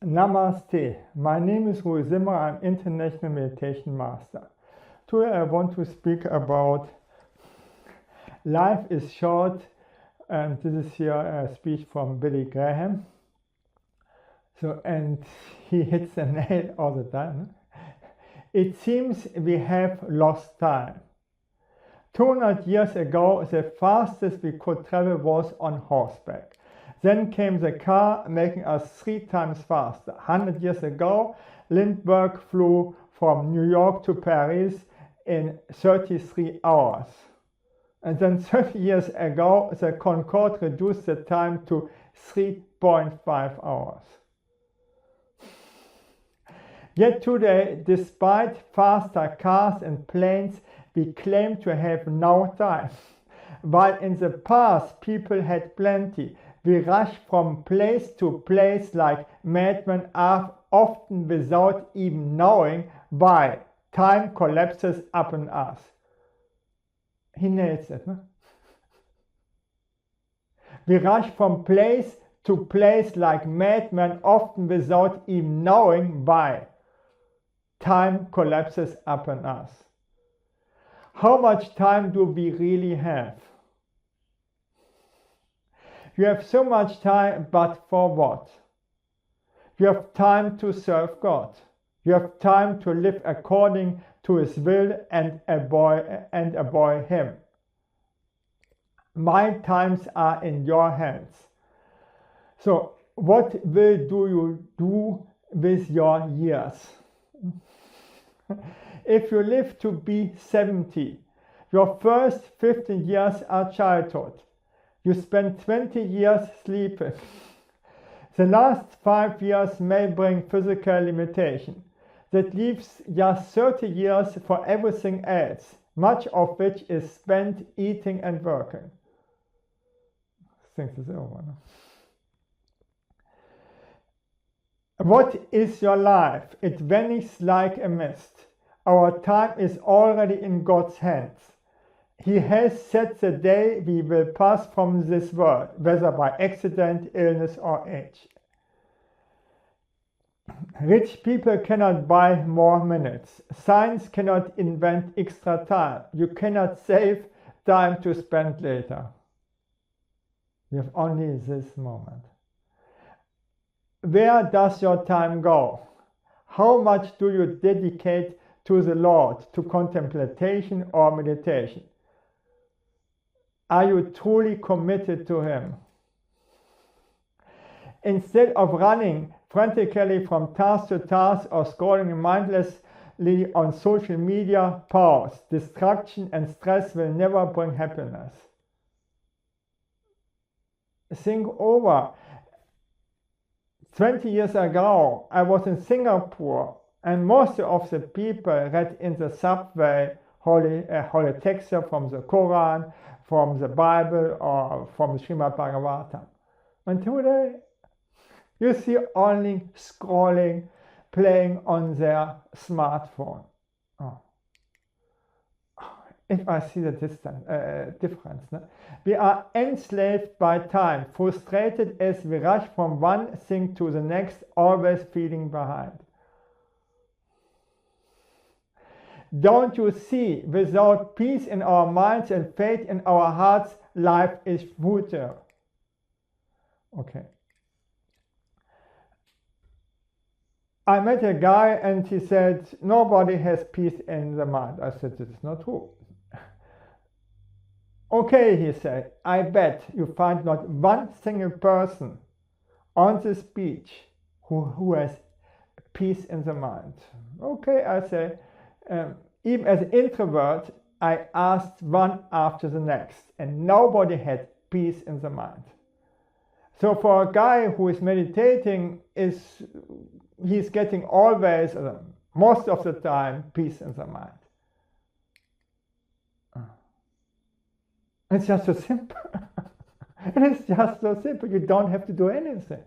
Namaste. My name is Rui Zimmer. I'm International Meditation Master. Today I want to speak about life is short, and this is here a speech from Billy Graham. And he hits the nail all the time. It seems we have lost time. 200 years ago, the fastest we could travel was on horseback. Then came the car, making us 3 times faster. 100 years ago, Lindbergh flew from New York to Paris in 33 hours. And then 30 years ago, the Concorde reduced the time to 3.5 hours. Yet today, despite faster cars and planes, we claim to have no time. While in the past people had plenty, we rush from place to place like madmen, often without even knowing why. Time collapses upon us. He nails it, no? We rush from place to place like madmen, often without even knowing why. Time collapses upon us. How much time do we really have? You have so much time, but for what? You have time to serve God. You have time to live according to His will and obey Him. My times are in your hands. So what will you do with your years? If you live to be 70, your first 15 years are childhood. You spend 20 years sleeping. The last 5 years may bring physical limitation. That leaves just 30 years for everything else, much of which is spent eating and working. Things is over now. What is your life? It vanishes like a mist. Our time is already in God's hands. He has set the day we will pass from this world, whether by accident, illness, or age. Rich people cannot buy more minutes. Science cannot invent extra time. You cannot save time to spend later. You have only this moment. Where does your time go? How much do you dedicate to the Lord, to contemplation or meditation? Are you truly committed to Him? Instead of running frantically from task to task or scrolling mindlessly on social media, pause. Distraction and stress will never bring happiness. Think over. 20 years ago, I was in Singapore, and most of the people read in the subway holy texts from the Quran, from the Bible, or from the Srimad Bhagavatam. And today, you see only scrolling, playing on their smartphone. Oh. If I see the difference. No? We are enslaved by time, frustrated as we rush from one thing to the next, always feeling behind. Don't you see, without peace in our minds and faith in our hearts, life is futile. Okay. I met a guy and he said, nobody has peace in the mind. I said, this is not true. Okay, he said, I bet you find not one single person on this beach who has peace in the mind. Okay, I say, even as an introvert, I asked one after the next, and nobody had peace in the mind. So for a guy who is meditating, he's getting always, most of the time, peace in the mind. It's just so simple. It's just so simple. You don't have to do anything.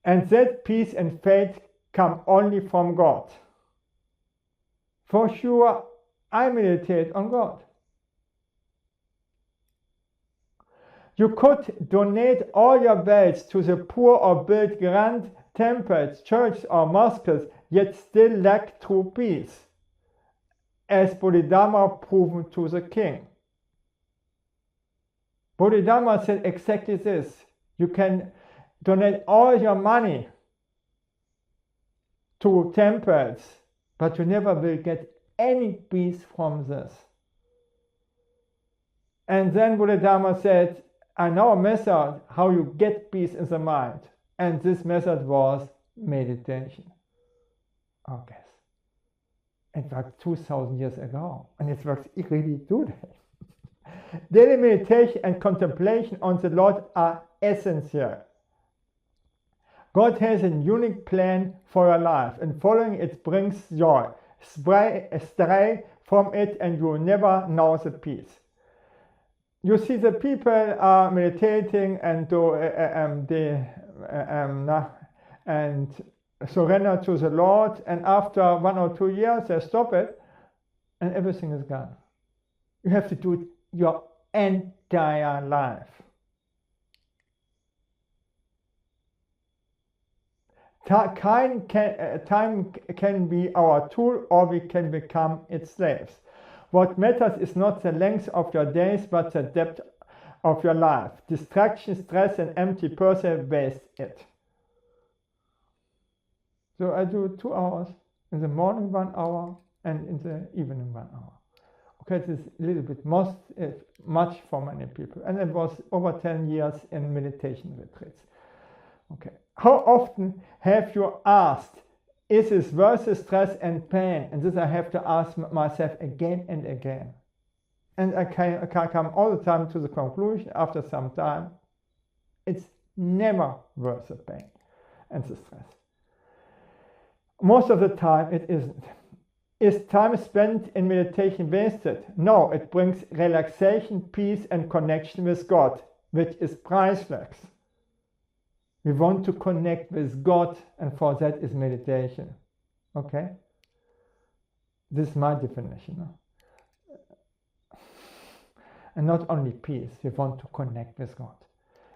And that peace and faith come only from God. For sure, I meditate on God. You could donate all your wealth to the poor or build grand temples, churches, or mosques, yet still lack true peace, as Bodhidharma proven to the king. Bodhidharma said exactly this. You can donate all your money to temples, but you never will get any peace from this. And then Bodhidharma said, I know a method how you get peace in the mind. And this method was meditation. Okay. It worked 2,000 years ago, and it works really today. Daily meditation and contemplation on the Lord are essential. God has a unique plan for your life, and following it brings joy. Stray from it and you will never know the peace. You see, the people are meditating and and surrender to the Lord, and after 1 or 2 years they stop it and everything is gone. You have to do it your entire life. Time can be our tool, or we can become its slaves. What matters is not the length of your days, but the depth of your life. Distraction, stress, and empty person waste it. So I do 2 hours, in the morning 1 hour, and in the evening 1 hour. Okay, this is a little bit much for many people. And it was over 10 years in meditation retreats. Okay. How often have you asked, is this worth the stress and pain? And this I have to ask myself again and again. And I can come all the time to the conclusion after some time, it's never worth the pain and the stress. Most of the time it isn't. Is time spent in meditation wasted? No, it brings relaxation, peace, and connection with God, which is priceless. We want to connect with God, and for that is meditation. Okay? This is my definition. No? And not only peace, we want to connect with God.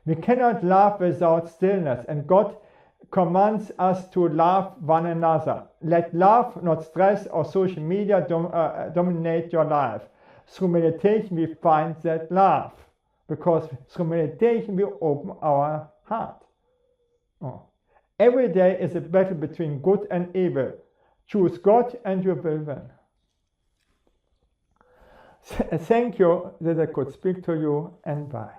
We cannot love without stillness, and God commands us to love one another. Let love, not stress or social media, dominate your life. Through meditation we find that love, because through meditation we open our heart. Oh. Every day is a battle between good and evil. Choose God and you will win. Thank you that I could speak to you, and bye.